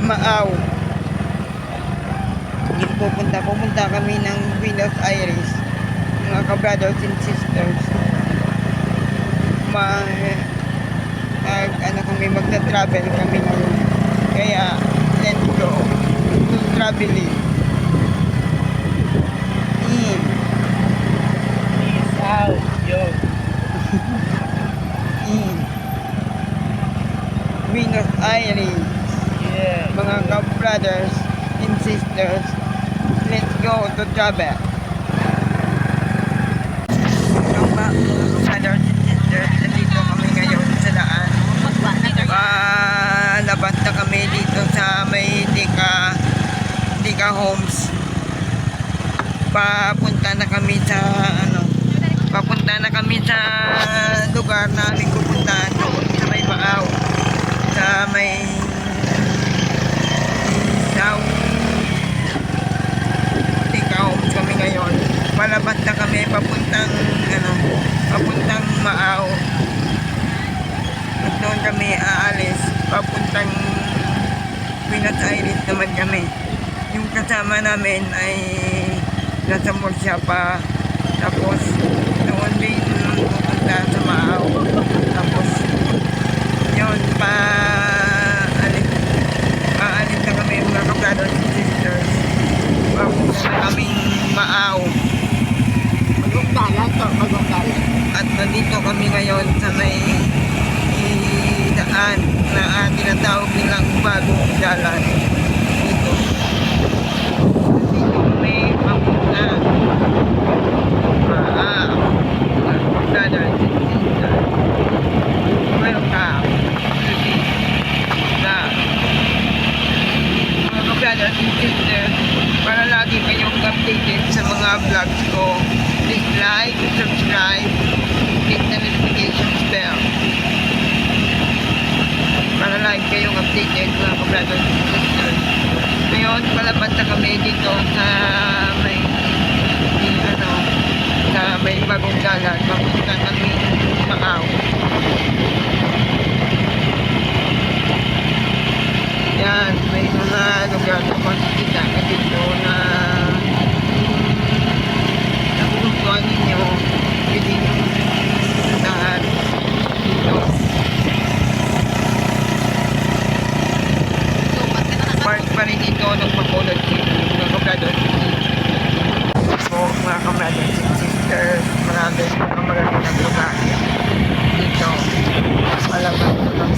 Maaw. Pupunta kami ng Buenos Aires, mga ka-brothers and sisters. Magta-travel kami ngayon. Kaya, let's go to traveling. Peace out, yo. Buenos Aires. Yeah. Mga ka-brothers and sisters, let's go to travel. Mga brothers and sisters, nandito kami ngayon sa daan. Labas na kami dito sa may Tika Homes. Papunta na kami sa lugar na aming pupuntahan doon sa may Maaw, sa may South Tika Homes kami ngayon. Palabas na kami papuntang Maaw. At doon kami aalis papuntang Buenos Aires naman kami. Yung kasama namin ay nasa Murcia pa, tapos doon din pupunta sa Maaw, tapos yun paalis na kami mga ka-brothers and sisters, papunta na kaming Maaw. At nandito kami ngayon sa may daan na tinatawag nilang Bagong Dalan. Dito kami papunta Maaw. Brothers and sisters, welcome sa mga brothers and sisters. Para lagi kayong updated sa mga vlogs ko, please like, subscribe, click the notification bell para lagi kayong updated mga ka-brothers and sisters. Ngayon, palabas na kami dito sa may Bagong Dalan. Papunta kami Maaw. Yan, may mga lugar na makikita dito na napupuntuan ninyo. Pwede nyo puntahan dito. Part pa rin dito ng Bacolod City, mga ka-brothers and sisters. So, mga ka-brothers and sisters, maraming mga magandang lugar dito. Malabas na kami.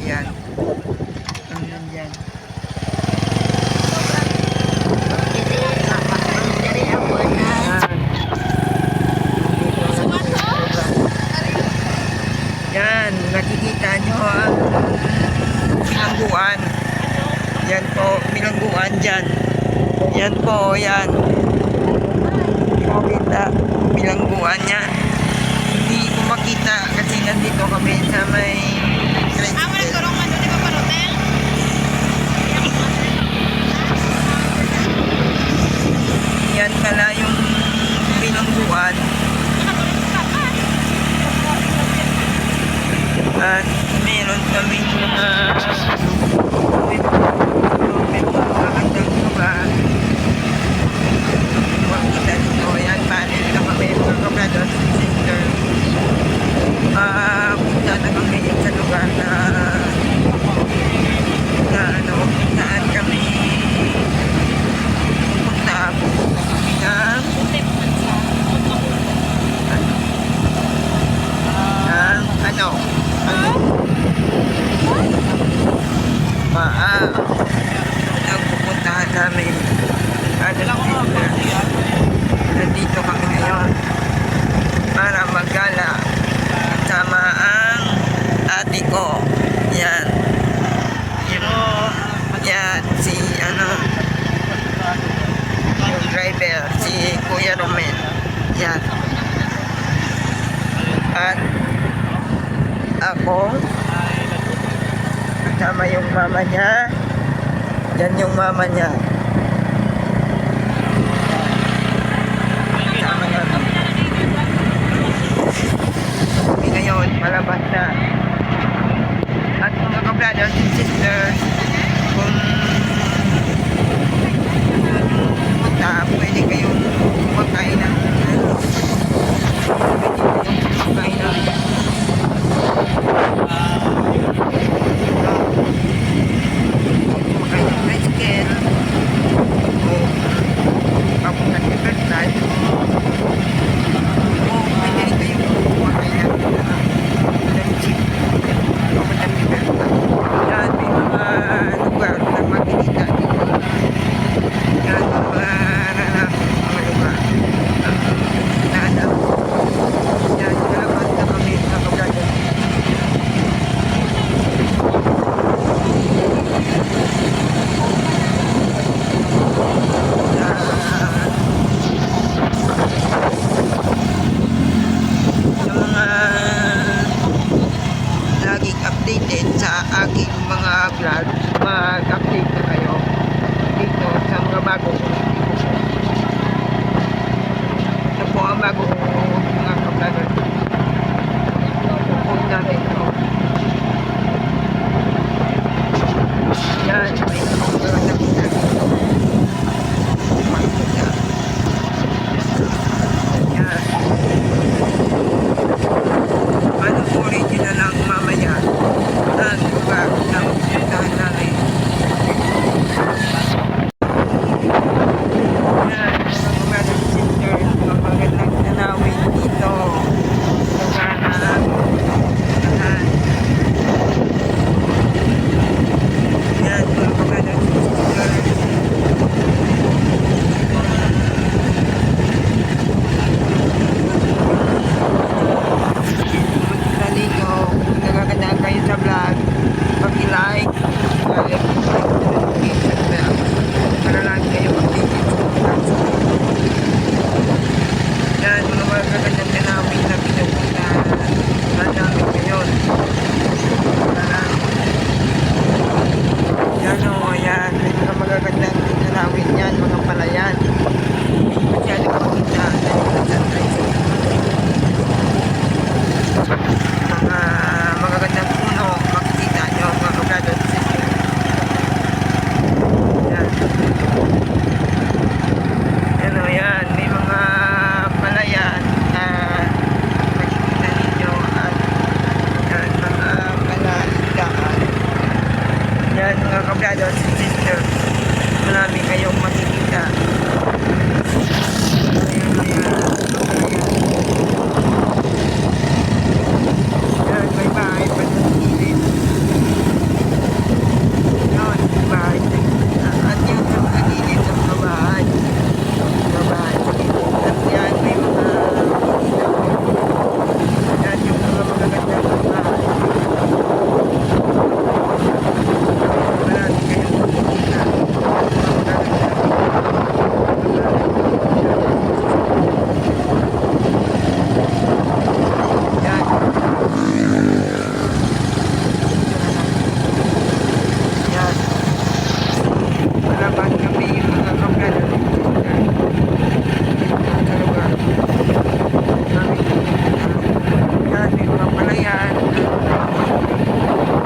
Yan. Ano yan? Yan, nakikita nyo ang bilangguan. Yan po, bilangguan dyan. Yan po, yan. Hindi ko kita, bilangguan yan. Hindi ko makita kasi nandito kami sa may yan pala yung bilangguan. At meron kami mga magandang lugar. ako. Kasama yung mama niya. Yan yung mama niya. Kasama namin. Kami ngayon, palabas na. At mga ka-brothers and sisters, kung pumunta, pwede kayong kumakain ng kumakain ng kumakain ng tricycle o papunta sa Bertay o pwede rin kayong kumakain ng jeep papunta sa Bertay. Yan, may mga lugar na makikita dito. Yan, mga lugar. Nahanap. Yan, nalabas na kami mga kabradan. Sa mga laging updated sa aking mga vlog, mag-update na kayo dito sa mga bagong ito po ang bagong mga kabradan. Pupunta natin ito. Yan, may mga nakita dito. Makikita. Yan. Ano po original ang mamaya ang lugar na pupuntahan namin. Yan, mga brothers and sisters, mga magandang tanawin dito. Lugar na pupuntahan. Yan, mga brothers and sisters. Pumunta dito, kung nagagandaan kayo sa vlog, pag-like, para lang kayo updated sa vlog. Yan, mga magagandang tanawin na pinupuntahan namin ngayon. Yan o, yan, may mga magagandang tanawin yan, mga palayan. Masyado makita sa mga magagandang puno, makikita nyo mga brothers and sisters. Yan. Yan o, yan, may mga palayan na makikita ninyo at yan, mga palaindaan. Yan mga ka-brothers and sisters, marami kayong makikita. Ayan, ayan, yan, may bahay pa sa gilid. Yan, may bahay sa gilid. At yan sa mga gilid ng mga bahay. Mga bahay sa gilid. At yan, may mga makikita ko. Yan yung mga magagandang mga bahay. Marami kayong makikita. Yan. Malaban kami mga kabradan. Sa lugar. Namin pupunta. Yan, may mga palayan.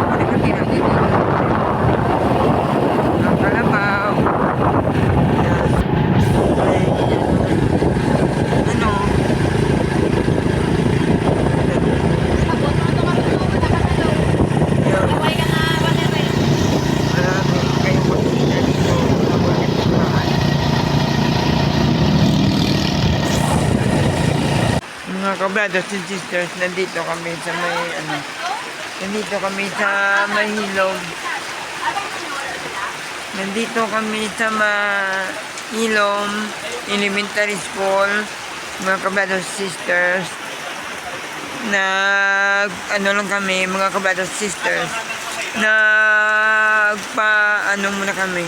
Pwede kami dito. Ang kalabaw. Yan. Ay, ano? Yan. Marami kayong makikita dito sa mga bahay. Mga ka-brothers and sisters, nandito kami sa Mahilog. Nandito kami sa Mahilom Elementary School, mga ka-brothers and sisters. Ano lang kami, mga ka-brothers and sisters. Muna kami.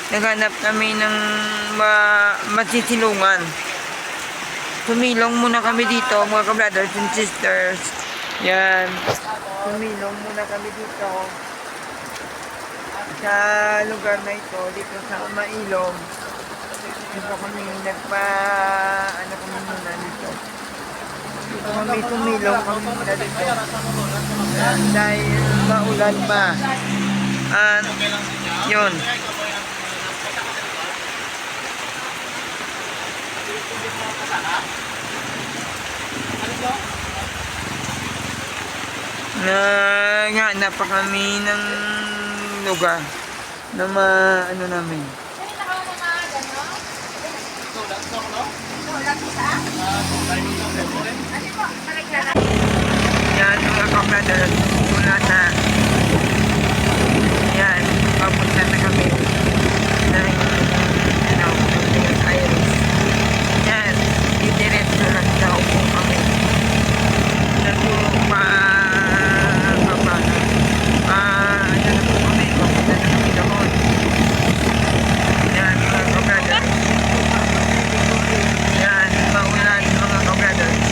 Naghanap kami ng masisilungan. Tumilong muna kami dito, mga ka-brothers and sisters. Yan. Tumilong muna kami dito. Sa lugar na ito, dito sa Mailong. Dito kami ano kami muna dito. Dito kami tumilong kami muna dito. Dahil maulan pa. At yun. Nga pa kami ng lugar na ano namin. Yan mga kabrothers, mula na. Yan, papunta na kami ng Buenos Aires. Yan, didiretso lang daw po kami. Nagulong pa ano na po kami, papunta na kami doon. Yan mga kabrothers. Yan, maulan mga kabrothers.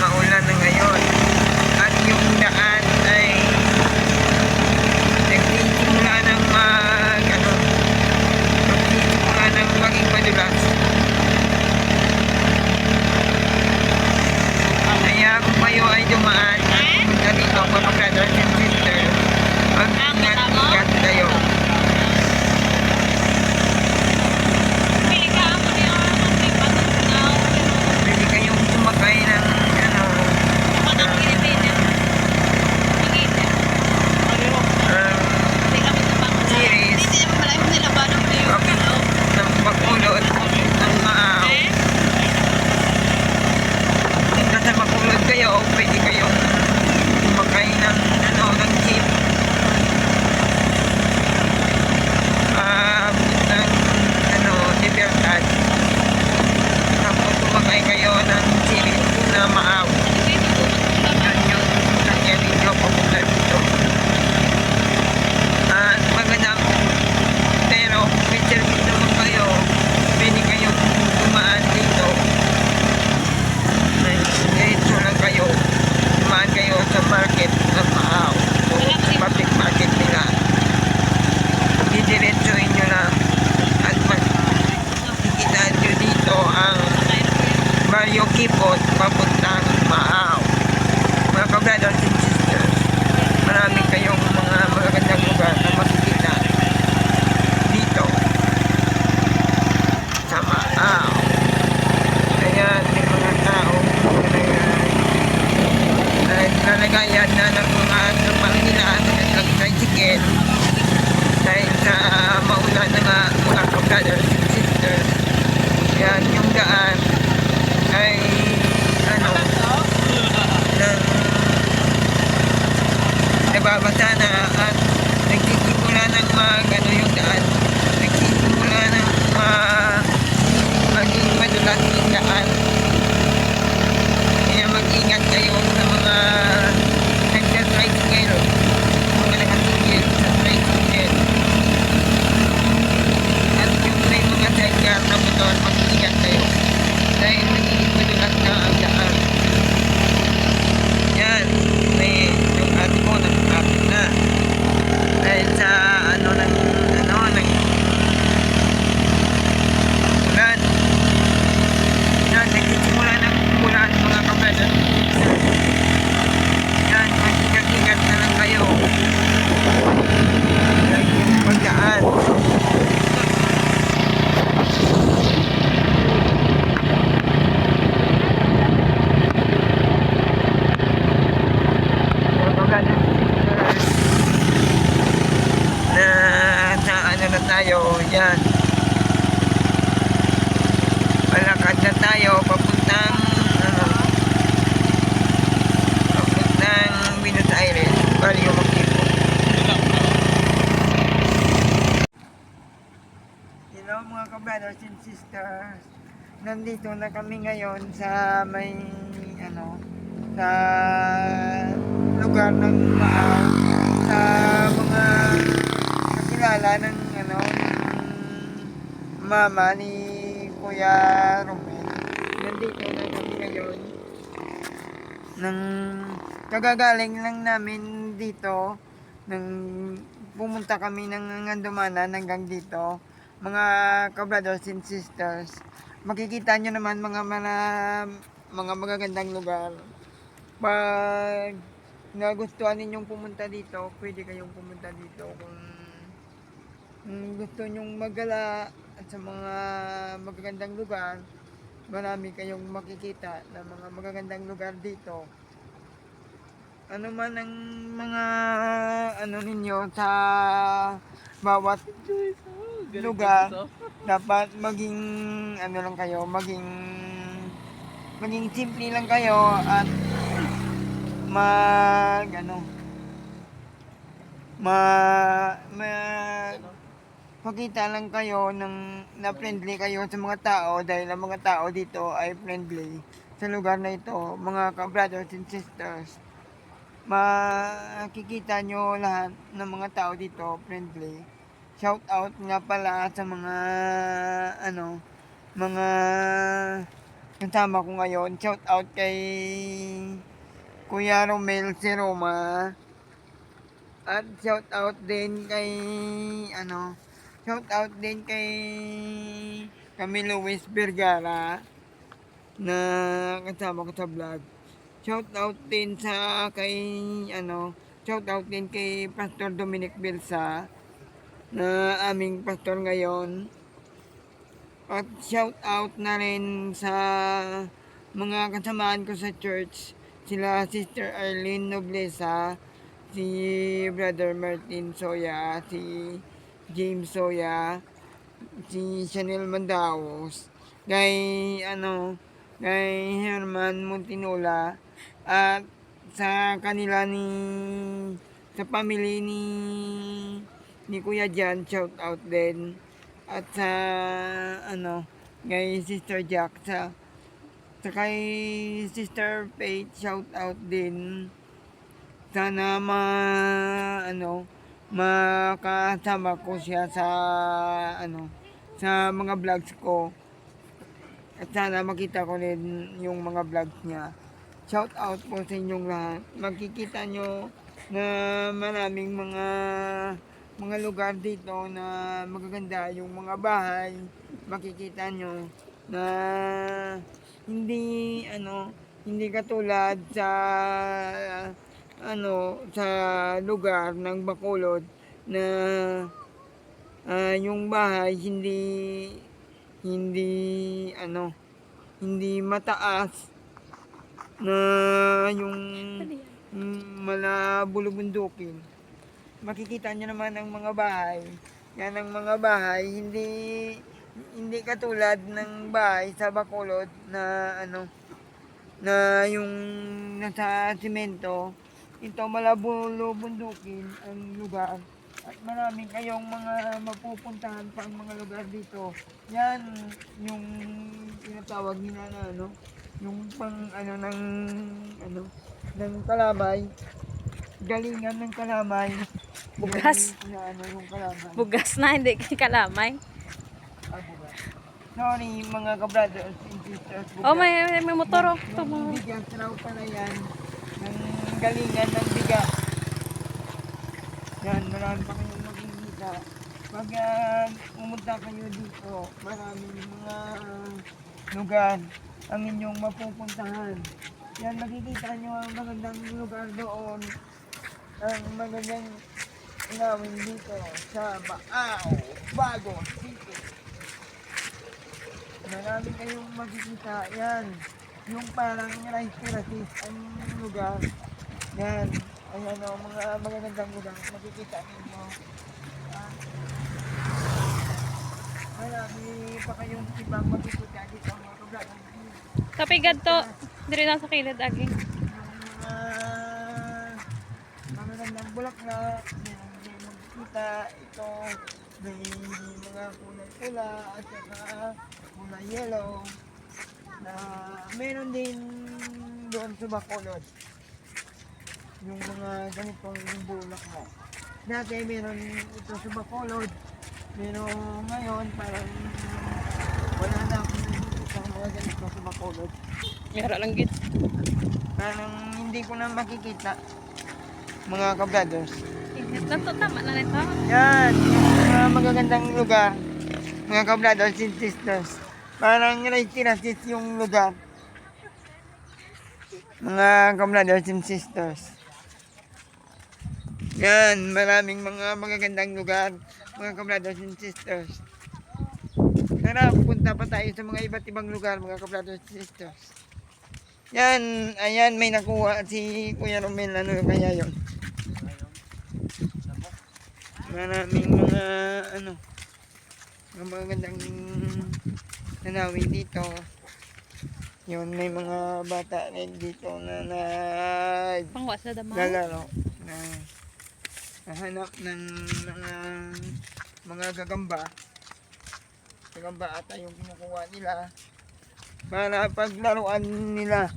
Maulan na ngayon. At yung daan ay nagsisimula ng nagsisimula ng maging madulas. Kaya kung kayo ay dumaan at pumunta dito mga brothers and sisters, mag-ingat kayo. Pwede kayong sumakay ng series ng Bacolod ng Maaw. Kung nasa Bacolod kayo, pwede kayong sumakay ng ng jeep. Ng Libertad. Tapos sumakay kayo ng series na Maaw. Yan yung sakyan ninyo papunta dito. At magandang, pero may service naman kayo, pwede kayong dumaan dito. Diretso lang kayo, dumaan kayo sa market ng Maaw, o public market nila. Didiretsoin nyo lang at makikita nyo dito ang Barrio Kipot papuntang Maaw. Mga kabrothers and sisters, marami kayong mga magagandang lugar na makikita dito sa Maaw. Ayan, may mga tao nalagayan na ng mga panghilaan ng tricycle dahil sa maulan na nga mga kabrothers and sisters. Yan, yung daan ay nababasa na at nagsisimula ng yung daan. Nagsisimula ng maging madulas yung daan. Kaya mag-ingat kayo sa mga nagsa-tricycle, mga nakatigil sa tricycle. At yung may mga sidecar na motor, mag-ingat kayo. Dahil magiging madulas na ang daan. Yan, may yung ate ko nagkakapit na. Dahil sa ulan. Yan, nagsisimula ng ulan mga kabrothers. Yan, mag-ingat-ingat na lang kayo. Yan yung pagdaan. Na tayo, yan. Palakad na tayo papuntang Buenos Aires, Barrio Kipot. Hello mga kabrothers and sisters. Nandito na kami ngayon sa may sa lugar ng Maaw, sa mga kakilala ng mama ni Kuya Romel. Nandito na kami ngayon Nang kagagaling lang namin dito, nang pumunta kami ng Andumanan hanggang dito, mga ka-brothers and sisters, makikita nyo naman mga magagandang lugar. Pag nagustuhan ninyong pumunta dito, pwede kayong pumunta dito kung gusto nyong maggala at sa mga magagandang lugar. Marami kayong makikita na mga magagandang lugar dito. Ano man ang mga ano ninyo sa bawat lugar, dapat maging ano lang kayo, maging simple lang kayo at mag ano ma, ma pakita lang kayo na friendly kayo sa mga tao dahil ang mga tao dito ay friendly sa lugar na ito, mga ka-brothers and sisters. Makikita nyo lahat ng mga tao dito friendly. Shout out nga pala sa mga mga kasama ko ngayon. Shout out kay Kuya Romel si Roma. At shout out din kay shout out din kay Camille Luis Vergara na kasama ko sa vlog. Shout out din shout out din kay Pastor Dominic Bilsa na aming pastor ngayon. At shout out na rin sa mga kasamaan ko sa church, sila Sister Arlene Noblesa, si Brother Martin Soya, si James Soya, si Chanel Mandaos, kay Herman Montinola, at sa kanila sa family ni Kuya Jan, shout out din. At sa kay Sister Jack, sa kay Sister Faith, shout out din. Sana makasama ko siya sa mga vlogs ko. At sana makita ko rin yung mga vlogs niya. Shout out po sa inyong lahat. Makikita nyo na maraming mga lugar dito na magaganda, yung mga bahay. Makikita nyo na hindi katulad sa sa lugar ng Bacolod na yung bahay hindi mataas na yung malabulubundukin. Makikita nyo naman ang mga bahay. Yan ang mga bahay, hindi katulad ng bahay sa Bacolod na yung nasa simento. Ito malabulubundukin ang lugar. At marami kayong mga mapupuntahan pa ang mga lugar dito. Yan yung tinatawag nila na yung ng kalamay. Galingan ng kalamay. Bugas. Yung kalamay. Bugas na, hindi kalamay. Bugas. Sorry mga ka-brothers and sisters. Bugas. Oh, may motor. Yung bigas raw pala yan. Ng galingan ng bigas. Yan, marami pa kayong makikita. Pag pumunta kayo dito, maraming mga lugar ang inyong mapupuntahan. Yan, makikita nyo ang magandang lugar doon. Ang magandang namin dito sa Baao, Bago City. Marami kayong makikita. Yan, yung parang rice terraces ang lugar. Yan, ayan o, mga magagandang lugar. Makikita ninyo. Marami pa kayong ibang makikita dito mga lugar. Kapigad to. Diri na sa kilid aging. Magagandang bulaklak, meron din makikita ito, may mga kulay pula at saka kulay yellow na meron din doon sa Bacolod yung mga ganitong bulaklak. Dati meron ito sa Bacolod, pero ngayon parang wala na akong nakikita mga ganito sa Bacolod. makulot. Meron lang git. Parang hindi ko na makikita. Mga kablados. Init na to. Tama na nito. Yan, yung mga magagandang lugar. Mga kablados and sisters. Parang race yung lugar. Mga kablados and sisters. Yan, maraming mga magagandang lugar. Mga kablados and sisters. Tara, pupunta pa tayo sa mga iba't ibang lugar, mga kablados and sisters. Yan, ayan, may nakuha si Kuya Romel. Ano kaya yun? Maraming mga mga magandang tanawin dito. Yun, may mga bata rin dito na Pangwas na dama. naglalaro na nahanap ng mga gagamba. Gagamba ata yung kinukuha nila para paglaruan nila.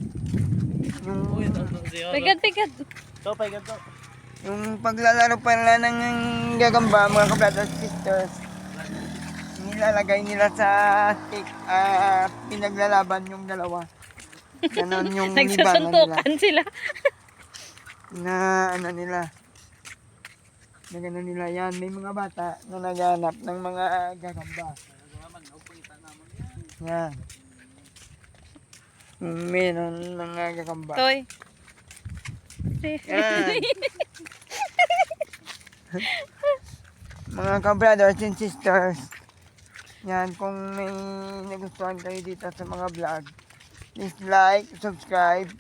Uy, ito siya. Pigad. Ito, paigan to. Yung paglalaro pala ng gagamba, mga kablados sisters, nilalagay nila sa stick at pinaglalaban yung dalawa. Ganon yung libanan nila. Nagsasuntukan sila. Na ano nila. Na ganon nila yan. May mga bata na naghanap ng mga gagamba. Yan. Meron mga gagamba. Toy. Yan. Mga ka-brothers and sisters, yan, kung may nagustuhan kayo dito sa mga vlog, please like, subscribe,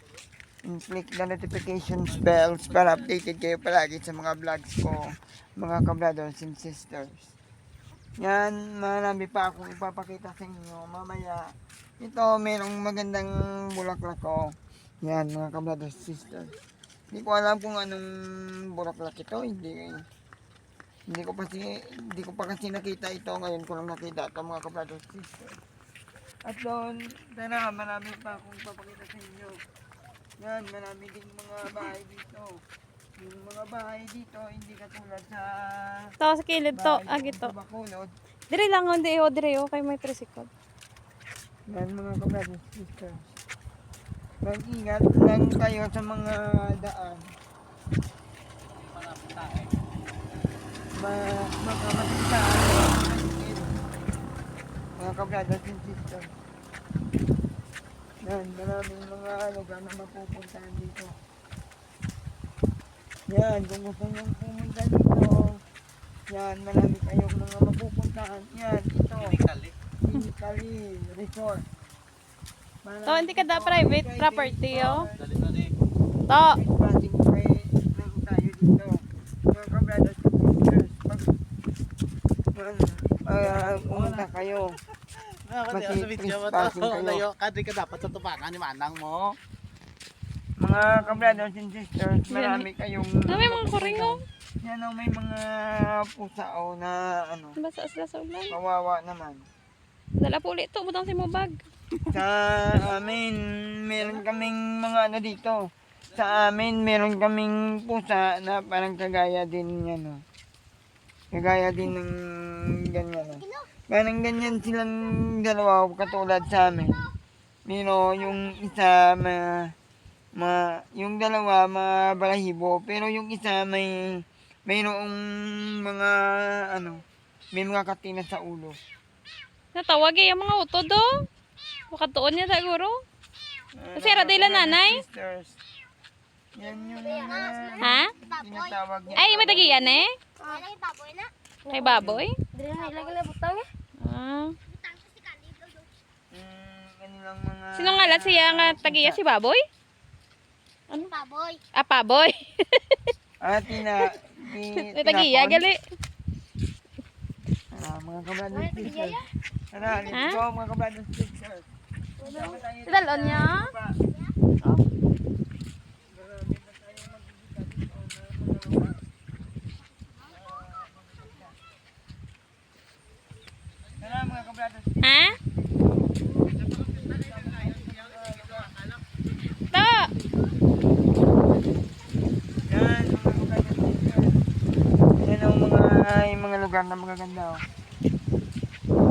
and click the notifications bells para updated kayo palagi sa mga vlogs ko, mga ka-brothers and sisters. Yan, marami pa akong ipapakita sa inyo mamaya. Ito, mayroong magandang bulaklak ko. Yan, mga ka-brothers and sisters. Hindi ko alam kung anong bulaklak ito, hindi ko pa kasi nakita ito. Ngayon ko lang nakita ito, mga kablados sisters. At doon, tara, marami pa akong papakita sa inyo. Yan, marami ding mga bahay dito. Yung mga bahay dito, hindi katulad sa To sa kilid to. bahay Agi to. sa Bacolod. Dire lang on dire o kay may tricycle. Yan, mga kablados sisters. Mag-ingat lang kayo sa mga daan. Makamatita mga kablados and sisters. Yan, maraming mga lugar na mapupuntahan dito. Yan, kung gusto nyo pumunta dito, yan, marami kayong mga mapupuntahan. Yan, ito, Inikali Resort. To hindi ka da private property oh. Dali, dali. To. Private lang tayo dito. Mga kablados and sisters, pumunta kayo. Ako Pati sa video mo trespassing to. kayo. Layo, kadri ka dapat sa tupangan ni manang mo. Mga kablados and sisters, marami kayong... May mga kuringo. Yan o, may mga pusa o na ano, Basa sila sa ulan. kawawa naman. Dala po ulit to butang si mo bag. Sa amin, meron kaming mga ano dito. Sa amin, meron kaming pusa na parang kagaya din ano. Kagaya din ng ganyan. Parang ganyan silang dalawa katulad sa amin. Pero yung isa yung dalawa mabalahibo, pero yung isa mayroong mga ano, may mga katina sa ulo. Natawag yung mga utod do. Makatuon niya siguro. Kasi ara dila nanay. Sisters. Yan yung Ha? tinatawag niya. Ay, may tagiyan eh. baboy na. Kay baboy. Dire na ilagay butang eh. Ah. Kanilang mga... Sino nga lahat siya nga tagiya si baboy? Baboy. Ah, paboy. May tagiya gali. Mga kablados sisters. Tara, let's go mga kablados sisters. Dalon niya. Tara mga kablados. Ha? To. Yan, mga kablados sisters. Yan ang mga lugar na magaganda. Oh.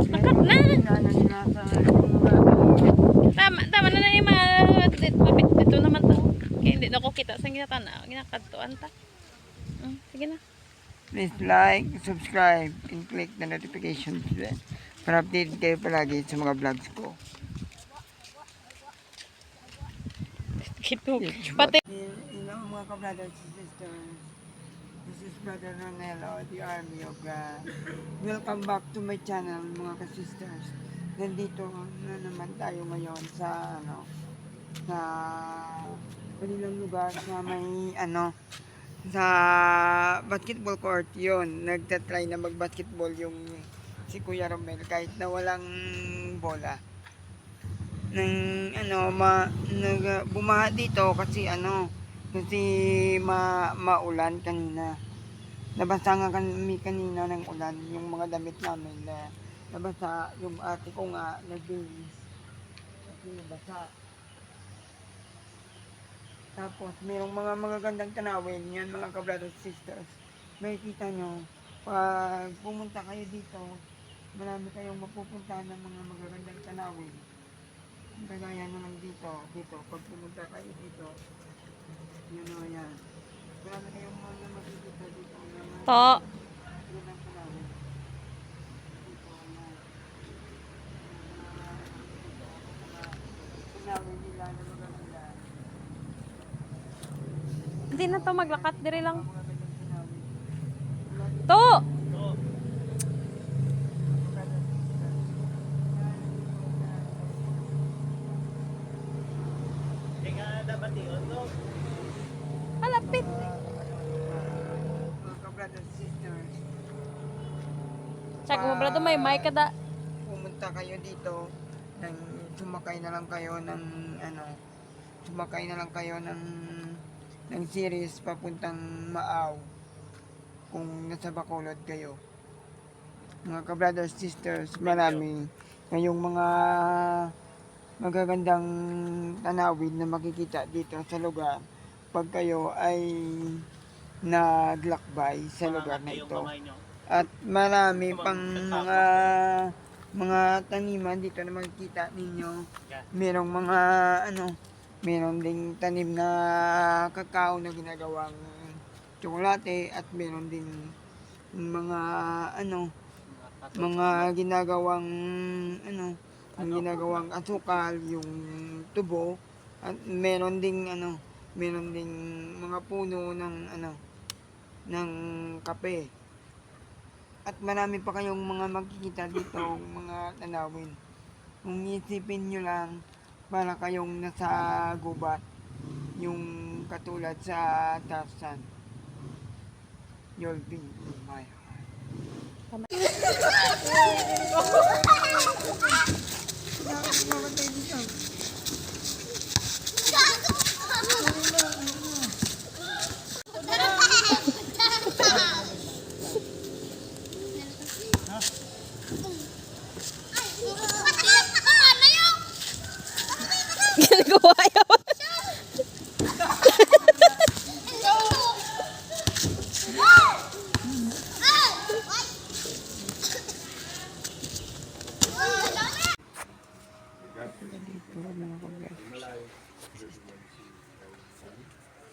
Nakat na. Ano nila sa mga Tama na ko kita sa ginatana. Ginakadtuan ta. Sige na. Please like, subscribe, and click the notification bell para update kayo palagi sa mga vlogs ko. Gitu. Pati. Hello mga ka-brothers and sisters. This is Brother Ronelo, the Army of God. Welcome back to my channel mga ka-sisters. Nandito na naman tayo ngayon sa sa kanilang lugar na may sa basketball court yon. Nagtatry na mag-basketball yung si Kuya Romel kahit na walang bola. Bumaha dito kasi maulan kanina. Nabasa nga kami kanina ng ulan, yung mga damit namin na nabasa, yung ate ko nga nagbihis kasi nabasa. Tapos mayroong mga magagandang tanawin yan mga ka-brothers and sisters. May kita nyo, pag pumunta kayo dito, marami kayong mapupuntahan ng mga magagandang tanawin. Kagaya naman dito, pag pumunta kayo dito, yan. Marami kayong mga makikita dito na mga To. magagandang tanawin. Dito, tanawin nila na magaganda. Hindi na to maglakat diri lang. Magagandang tanawin. To. Dapat yun, no? Malapit. Mga ka-brothers and sisters, Tsaka mo brado may mic kada. pumunta kayo dito, sumakay na lang kayo ng series papuntang Maaw kung nasa Bacolod kayo. Mga ka-brothers and sisters, marami kayong mga magagandang tanawin na makikita dito sa lugar pag kayo ay naglakbay sa lugar na ito. At marami pang mga taniman dito na makikita ninyo. Merong mga meron ding tanim na kakao na ginagawang tsokolate at meron ding mga mga ginagawang ang ginagawang asukal, yung tubo, at meron ding mga puno ng kape. At marami pa kayong mga makikita dito, mga tanawin. Kung isipin nyo lang, para kayong nasa gubat, yung katulad sa Tarzan. You'll be in my heart. Ginagawa yun. Dito mga kablas.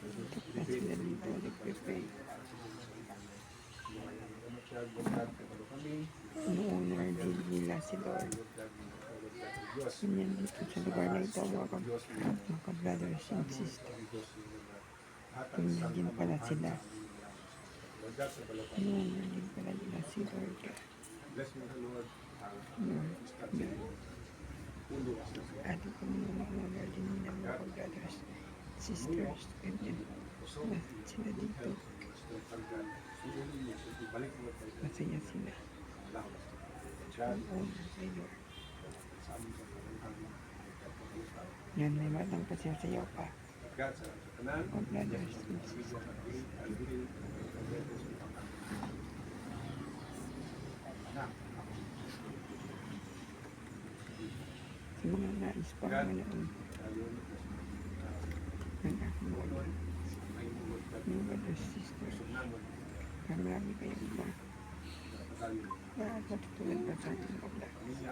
Tapos sila dito nagpe-pray. Noon din nila si Lord. Ganyan dito sa lugar na ito mga ka-brothers and sisters. Ganyan din pala sila. Noon din pala nila si Lord. Ate ko muna mga din nila mga ka-brothers sisters. Ganyan. Sila dito. Masaya sila. Oo, kay Lord. Yan, may matang pasayaw pa. Mga brothers and sisters. Sa mga nais pa mga noon. Ang aking mga brothers and sisters. Marami kayong iba. Matutulad pa sa ating mga vlogs.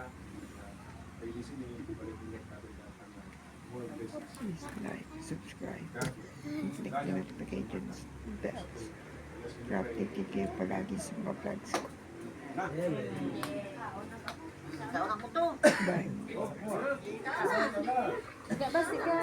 Please like, subscribe, and click the notification bells para updated kayo palagi sa mga vlogs ko. Bye. Basta ka,